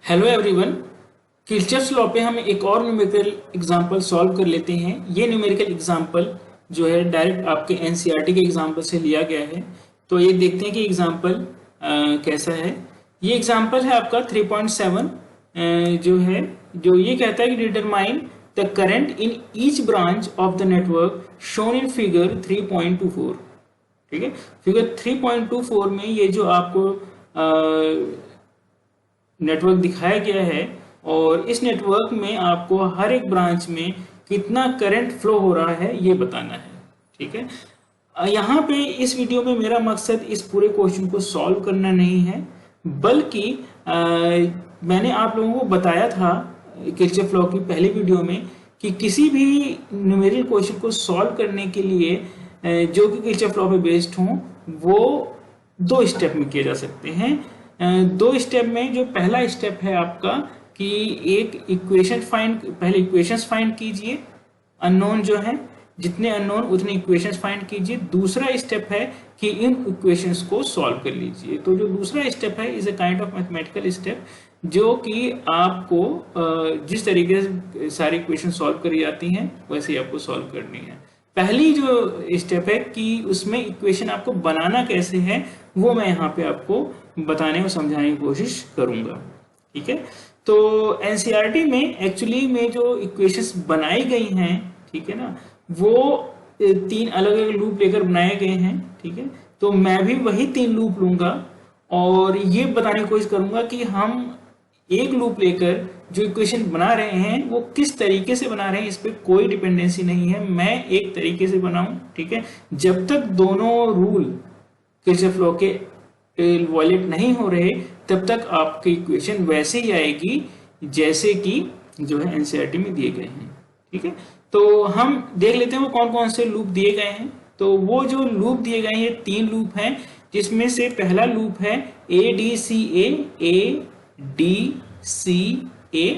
Hello everyone. Kirchhoff's law पे हम एक और न्यूमेरिकल एग्जांपल सॉल्व कर लेते हैं। ये न्यूमेरिकल एग्जांपल जो है डायरेक्ट आपके एनसीईआरटी के एग्जांपल से लिया गया है। तो ये देखते हैं कि एग्जांपल कैसा है। ये एग्जांपल है आपका 3.7 जो है, जो ये कहता है कि determine the current in each branch of the network shown in figure 3.24। ठीक है, फिगर 3.24 में ये जो आपको नेटवर्क दिखाया गया है और इस नेटवर्क में आपको हर एक ब्रांच में कितना करंट फ्लो हो रहा है ये बताना है। ठीक है, यहाँ पे इस वीडियो में मेरा मकसद इस पूरे क्वेश्चन को सॉल्व करना नहीं है, बल्कि मैंने आप लोगों को बताया था किरचॉफ लॉ की पहली वीडियो में कि किसी भी न्यूमेरिकल क्वेश्चन को सॉल्व करने के लिए जो कि किरचॉफ लॉ पे बेस्ड हों वो दो स्टेप में किए जा सकते हैं। दो स्टेप में जो पहला स्टेप है आपका कि एक इक्वेशन पहले इक्वेशंस फाइंड कीजिए, अननोन जो है, जितने अननोन उतने इक्वेशंस फाइंड कीजिए। दूसरा स्टेप है कि इन इक्वेशंस को सॉल्व कर लीजिए। तो जो दूसरा स्टेप है is a kind of mathematical step, जो कि आपको जिस तरीके से सारी इक्वेशन सॉल्व करी जाती हैं वैसे ही आपको सॉल्व करनी है। पहली जो स्टेप है कि उसमें इक्वेशन आपको बनाना कैसे है वो मैं यहाँ पे आपको बताने और समझाने की कोशिश करूंगा। ठीक है, तो एनसीईआरटी में एक्चुअली में जो इक्वेशंस बनाई गई हैं, ठीक है ना, वो तीन अलग अलग लूप लेकर बनाए गए हैं। ठीक है, तो मैं भी वही तीन लूप लूंगा और ये बताने की कोशिश करूंगा कि हम एक लूप लेकर जो इक्वेशन बना रहे हैं वो किस तरीके से बना रहे हैं, इस पर कोई डिपेंडेंसी नहीं है, मैं एक तरीके से बनाऊं। ठीक है, जब तक दोनों रूल किरचॉफ लॉ के वायलेट नहीं हो रहे तब तक आपकी इक्वेशन वैसे ही आएगी जैसे कि जो है एनसीईआरटी में दिए गए हैं। ठीक है, तो हम देख लेते हैं वो कौन कौन से लूप दिए गए हैं। तो वो जो लूप दिए गए हैं तीन लूप हैं, जिसमें से पहला लूप है A D C A D C ए।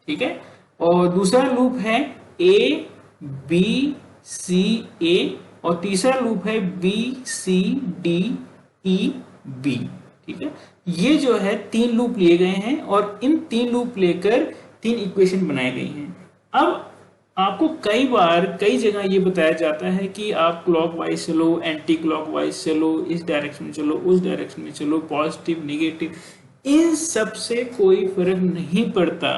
ठीक है, और दूसरा लूप है ए बी सी ए और तीसरा लूप है B C D E B. ठीक है, ये जो है तीन लूप लिए गए हैं और इन तीन लूप लेकर तीन इक्वेशन बनाई गई हैं। अब आपको कई बार कई जगह ये बताया जाता है कि आप क्लॉकवाइज चलो, एंटी क्लॉकवाइज चलो, इस डायरेक्शन में चलो, उस डायरेक्शन में चलो, पॉजिटिव निगेटिव, इन सब से कोई फर्क नहीं पड़ता।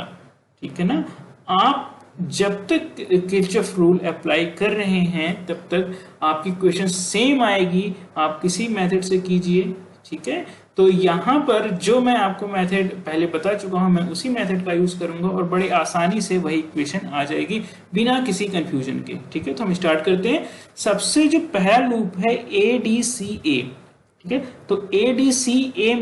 ठीक है ना, आप जब तक किरचॉफ रूल अप्लाई कर रहे हैं तब तक आपकी क्वेश्चन सेम आएगी, आप किसी मेथड से कीजिए। ठीक है, तो यहाँ पर जो मैं आपको मेथड पहले बता चुका हूँ मैं उसी मेथड का यूज करूंगा और बड़ी आसानी से वही इक्वेशन आ जाएगी बिना किसी कंफ्यूजन के। ठीक है, तो हम स्टार्ट करते हैं। सबसे जो पहला लूप है ए डी सी ए। ठीक है, तो ए डी सी ए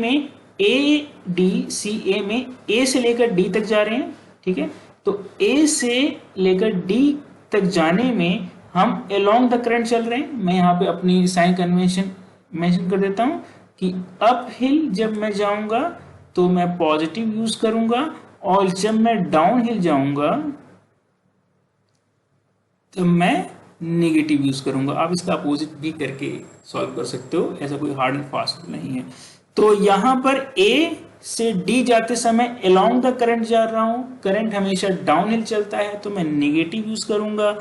में ए से लेकर डी तक जा रहे हैं। ठीक है, तो ए से लेकर डी तक जाने में हम अलोंग द करंट चल रहे हैं। मैं यहाँ पे अपनी साइन कन्वेंशन मेंशन कर देता हूँ कि अप हिल जब मैं जाऊंगा तो मैं पॉजिटिव यूज करूंगा और जब मैं डाउन हिल जाऊंगा तो मैं नेगेटिव यूज करूंगा। आप इसका अपोजिट भी करके सॉल्व कर सकते हो, ऐसा कोई हार्ड एंड फास्ट नहीं है। तो यहां पर ए से डी जाते समय अलोंग द करंट जा रहा हूं, करंट हमेशा डाउन हिल चलता है तो मैं नेगेटिव यूज करूंगा।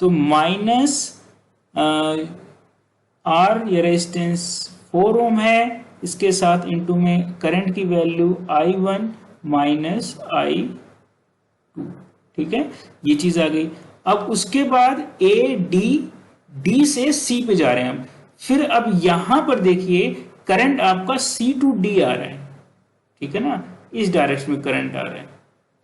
तो माइनस आर ये रेजिस्टेंस 4 ओम है, इसके साथ इनटू में करंट की वैल्यू I1 माइनस I2। ठीक है, ये चीज आ गई। अब उसके बाद ए डी से सी पे जा रहे हैं हम। फिर अब यहां पर देखिए करंट आपका C टू D आ रहा है। ठीक है ना, इस डायरेक्शन में करंट आ रहा है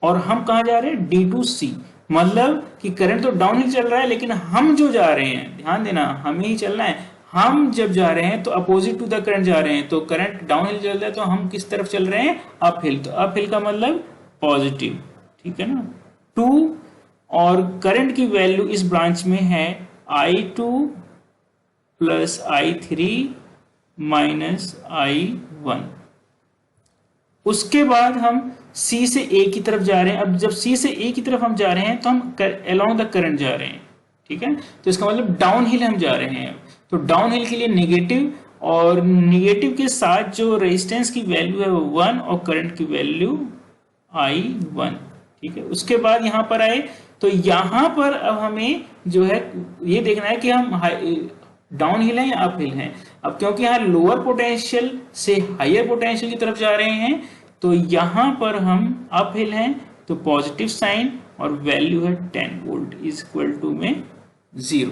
और हम कहा जा रहे हैं D टू C, मतलब कि करंट तो डाउन हिल चल रहा है लेकिन हम जो जा रहे हैं, ध्यान देना, हमें ही चलना है। हम जब जा रहे हैं तो अपोजिट टू द करंट जा रहे हैं, तो करंट डाउन हिल चल रहा है तो हम किस तरफ चल रहे हैं, अप हिल। तो अप हिल का मतलब पॉजिटिव। ठीक है ना, 2 और करंट की वैल्यू इस ब्रांच में है I2 plus I3 minus I1। उसके बाद हम C से A की तरफ जा रहे हैं। अब जब C से A की तरफ हम जा रहे हैं तो हम अलोंग द करंट जा रहे हैं। ठीक है, तो इसका मतलब डाउन हिल हम जा रहे हैं। तो डाउन हिल के लिए नेगेटिव, और नेगेटिव के साथ जो रेजिस्टेंस की वैल्यू है वो 1 और करंट की वैल्यू I1, ठीक है। उसके बाद यहाँ पर आए तो यहाँ पर अब हमें जो है ये देखना है कि हम डाउन हिल है या अप हिल है। अब क्योंकि यहाँ लोअर पोटेंशियल से हायर पोटेंशियल की तरफ जा रहे हैं तो यहाँ पर हम अप हिल हैं तो पॉजिटिव साइन और वैल्यू है 10 वोल्ट इज इक्वल टू में 0।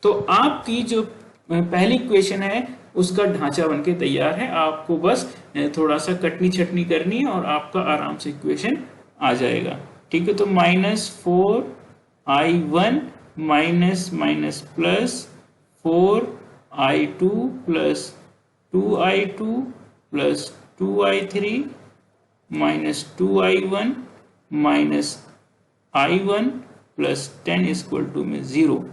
तो आपकी जो पहली इक्वेशन है उसका ढांचा बनके तैयार है, आपको बस थोड़ा सा कटनी छटनी करनी है और आपका आराम से इक्वेशन आ जाएगा, ठीक है। तो -4i1 minus plus 4i2 plus 2i2 plus 2i3 minus 2i1 minus i1 plus 10 equal to में 0।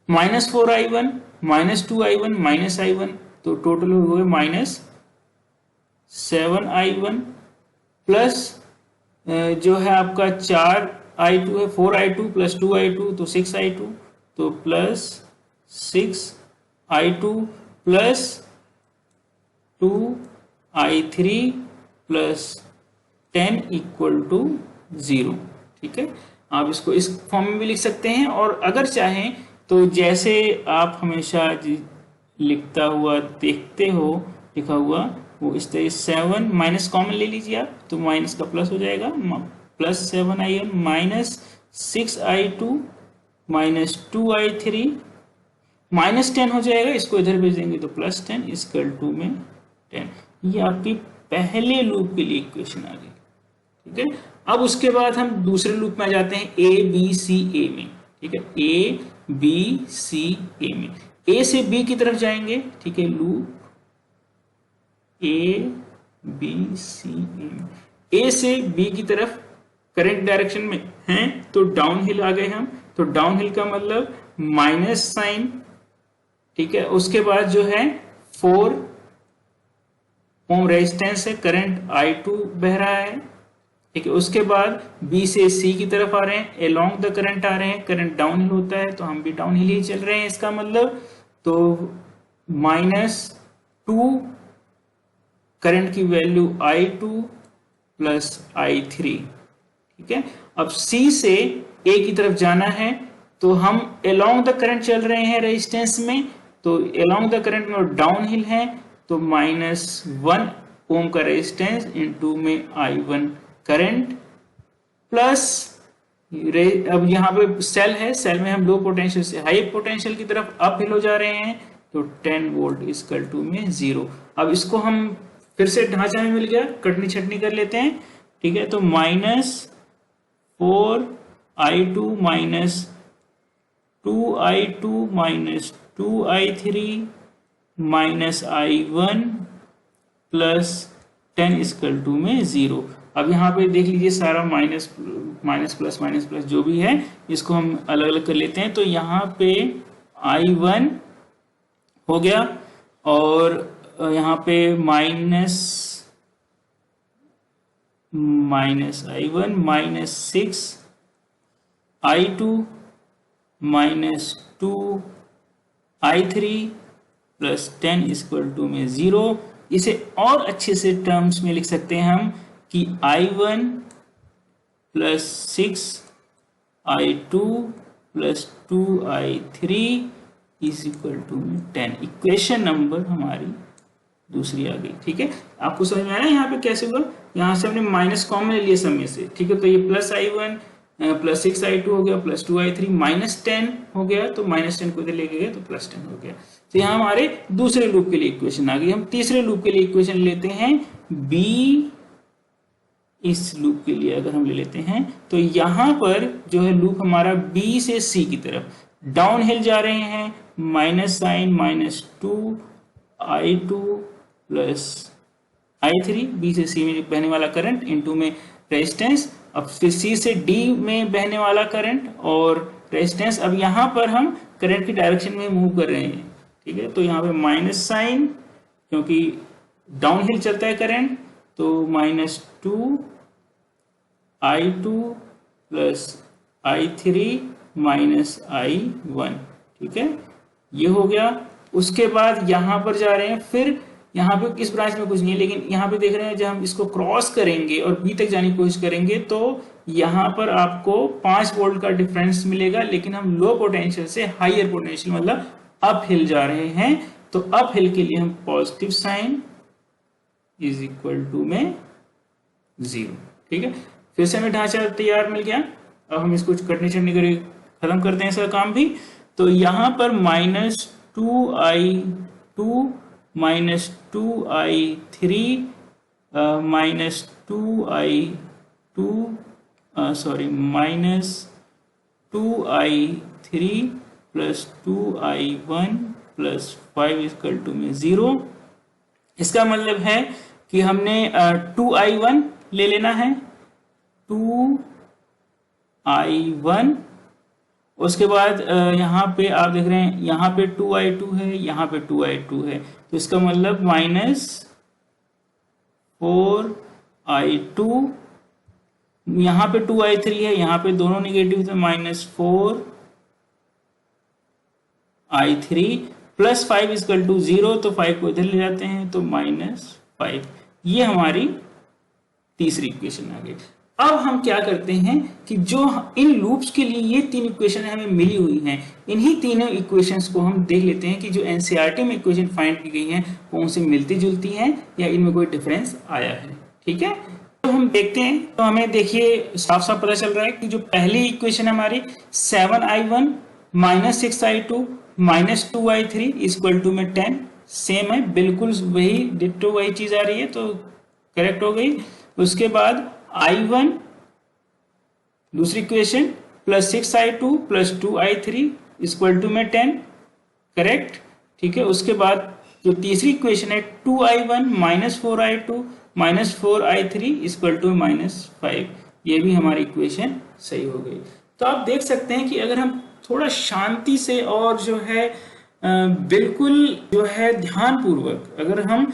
-4i1 minus 2i1 minus i1 तो टोटल हो गए -7i1 प्लस जो है आपका 4i2 है 4i2 प्लस 2i2 तो 6i2 तो plus 6i2 plus 2i3 plus 10 equal to 0, ठीक है। आप इसको इस फॉर्म में भी लिख सकते हैं और अगर चाहें तो जैसे आप हमेशा लिखता हुआ देखते हो लिखा हुआ वो इस तरह 7 माइनस कॉमन ले लीजिए आप तो माइनस का प्लस हो जाएगा plus 7i1 minus 6i2 minus 2i3 minus 10 हो जाएगा, इसको इधर भेज देंगे तो प्लस 10 इक्वल टू में 10। ये आपकी पहले लूप के लिए इक्वेशन आ गई, ठीक है। अब उसके बाद हम दूसरे लूप में आ जाते हैं ए बी सी ए में, ठीक है। ए बी सी ए में ए से बी की तरफ जाएंगे, ठीक है। लूप ए बी सी ए में ए से बी की तरफ करंट डायरेक्शन में हैं तो डाउन हिल आ गए हम, तो डाउन हिल का मतलब माइनस साइन, ठीक है। उसके बाद जो है 4 ओम रेजिस्टेंस है, करंट I2 बह रहा है, ठीक है। उसके बाद B से C की तरफ आ रहे हैं, अलोंग द करंट आ रहे हैं, करंट डाउन हिल होता है तो हम भी डाउन हिल ही चल रहे हैं इसका मतलब। तो -2 करंट की वैल्यू I2 प्लस I3, ठीक है। अब C से A की तरफ जाना है तो हम अलोंग द करंट चल रहे हैं रेजिस्टेंस में, तो अलोंग द करंट में डाउन हिल है तो -1 ओम का रेजिस्टेंस इनटू में I1 करंट प्लस अब यहाँ पे सेल है, सेल में हम लो पोटेंशियल से हाई पोटेंशियल की तरफ अप हिल हो जा रहे हैं तो 10 वोल्ट इक्वल टू में 0। अब इसको हम फिर से ढांचा में मिल गया, कटनी छटनी कर लेते हैं, ठीक है। तो -4i2 minus 2i2 minus 2i3 minus i1 plus 10 equal to में 0। अब यहाँ पे देख लीजिए सारा माइनस प्लस जो भी है इसको हम अलग अलग कर लेते हैं। तो यहाँ पे i1 हो गया और यहाँ पे minus i1 minus 6i2 minus 2i3 plus 10 equal to में 0। इसे और अच्छे से टर्म्स में लिख सकते हैं हम कि i1 plus 6i2 plus 2i3 is equal to में 10। इक्वेशन नंबर हमारी दूसरी आ गई, ठीक है। आपको समझ में आया यहाँ पे कैसे हुआ, यहाँ से हमने माइनस कॉमन ले लिया सब में से, ठीक है। तो ये प्लस i1 प्लस 6i2 हो गया प्लस 2i3 माइनस 10 हो गया तो माइनस 10 को इधर लेके गए तो प्लस 10 हो गया। तो यहाँ हमारे दूसरे लूप के लिए इक्वेशन आ गई। हम तीसरे लूप के लिए इक्वेशन लेते हैं b। इस लूप के लिए अगर हम ले लेते हैं तो यहाँ पर जो है लूप हमारा B से C की तरफ डाउन हिल जा रहे हैं, minus sign -2i2 plus i3, B से C में बहने वाला करंट इनटू में रेजिस्टेंस, अब फिर C से D में बहने वाला करंट और रेजिस्टेंस। अब यहाँ पर हम करंट की डायरेक्शन में मूव कर रहे हैं, ठीक है। तो यहाँ पे माइनस साइन क्योंकि डाउन हिल चलता है करंट तो -2i2 plus i3 minus i1, ठीक है। ये हो गया। उसके बाद यहाँ पर जा रहे हैं फिर यहाँ पे इस ब्रांच में कुछ नहीं है, लेकिन यहाँ पे देख रहे हैं जब हम इसको क्रॉस करेंगे और बी तक जाने की कोशिश करेंगे तो यहाँ पर आपको 5 वोल्ट का डिफरेंस मिलेगा, लेकिन हम लो पोटेंशियल से हायर पोटेंशियल मतलब अप हिल जा रहे हैं। तो अप हिल के लिए हम positive sign is equal to में 0। ठीक है, फिर से हमें ढांचा तैयार मिल गया। अब हम इसको कटने चटनी करके खत्म करते हैं इसका काम भी। तो यहाँ पर -2i2 -2i3 -2i3 plus 2i1 plus 5 equal to में 0। इसका मतलब है कि हमने 2i1 ले लेना है, 2i1। उसके बाद यहाँ पे आप देख रहे हैं यहाँ पे 2i2 है, यहाँ पे 2i2 है, तो इसका मतलब -4i2, यहाँ पे 2i3 है, यहाँ पे दोनों निगेटिव थे, -4i3 प्लस 5 इक्वल टू 0, तो 5 को इधर ले जाते हैं तो -5। ये हमारी तीसरी इक्वेशन आ गई। अब हम क्या करते हैं कि जो इन लूप्स के लिए ये 3 इक्वेशन हमें मिली हुई हैं, इन्हीं तीनों इक्वेशंस को हम देख लेते हैं कि जो एनसीईआरटी में इक्वेशन फाइंड की गई हैं वो उनसे मिलती जुलती हैं या इनमें कोई डिफरेंस आया है। ठीक है, तो हम देखते हैं तो हमें देखिए साफ साफ पता चल रहा है कि जो पहली इक्वेशन हमारी 7i1 -6i2 -2i3 equal to में 10 सेम है, बिल्कुल वही डिट्टो वही चीज आ रही है, तो करेक्ट हो गई। उसके बाद i1 दूसरी equation plus 6i2 plus 2i3 equal to में 10 करेक्ट। ठीक है, उसके बाद जो तीसरी इक्वेशन है 2i1 -4i2 -4i3 equal to -5, ये भी हमारी इक्वेशन सही हो गई। तो आप देख सकते हैं कि अगर हम थोड़ा शांति से और जो है बिल्कुल जो है ध्यानपूर्वक अगर हम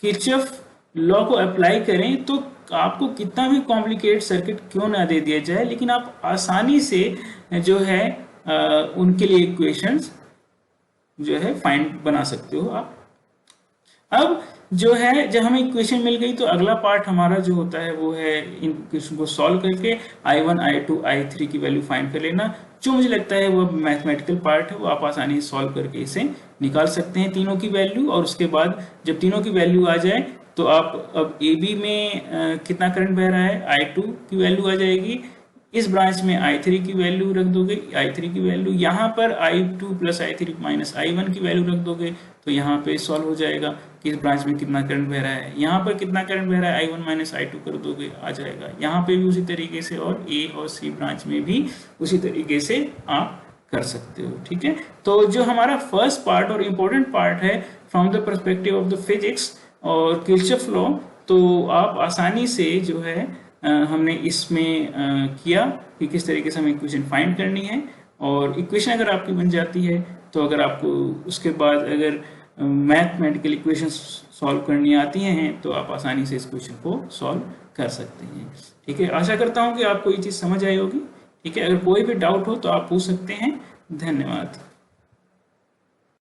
किरचॉफ लॉ को अप्लाई करें तो आपको कितना भी कॉम्प्लिकेट सर्किट क्यों ना दे दिया जाए, लेकिन आप आसानी से जो है उनके लिए इक्वेशंस जो है फाइंड बना सकते हो आप। अब जो है जब हमें इक्वेशन मिल गई तो अगला पार्ट हमारा जो होता है वो है इन इक्वेशन को सॉल्व करके i1 i2 i3 की वैल्यू फाइंड कर लेना। जो मुझे लगता है वो मैथमेटिकल पार्ट है, वो आप आसानी से सॉल्व करके इसे निकाल सकते हैं तीनों की वैल्यू। और उसके बाद जब तीनों की वैल्यू आ जाए तो आप अब ए बी में कितना करंट बह रहा है i2 की वैल्यू आ जाएगी, इस ब्रांच में i3 की वैल्यू रख दोगे, i3 की वैल्यू यहाँ पर i2 plus i3 minus i1 की वैल्यू रख दोगे तो यहाँ पे सॉल्व हो जाएगा कि इस ब्रांच में कितना करंट बह रहा है। यहाँ पर कितना करंट बह रहा है i1 माइनस i2 कर दोगे आ जाएगा। यहाँ पे भी उसी तरीके से और ए और सी ब्रांच में भी उसी तरीके से आप कर सकते हो। ठीक है, तो जो हमारा फर्स्ट पार्ट और इम्पोर्टेंट पार्ट है from the perspective of the physics और किरचॉफ लॉ, तो आप आसानी से जो है हमने इसमें किया कि किस तरीके से हमें इक्वेशन फाइंड करनी है। और इक्वेशन अगर आपकी बन जाती है तो अगर आपको उसके बाद अगर मैथमेटिकल इक्वेशन सॉल्व करनी आती हैं तो आप आसानी से इस क्वेश्चन को सॉल्व कर सकते हैं। ठीक है, आशा करता हूँ कि आपको ये चीज़ समझ आई होगी। ठीक है, अगर कोई भी डाउट हो तो आप पूछ सकते हैं। धन्यवाद।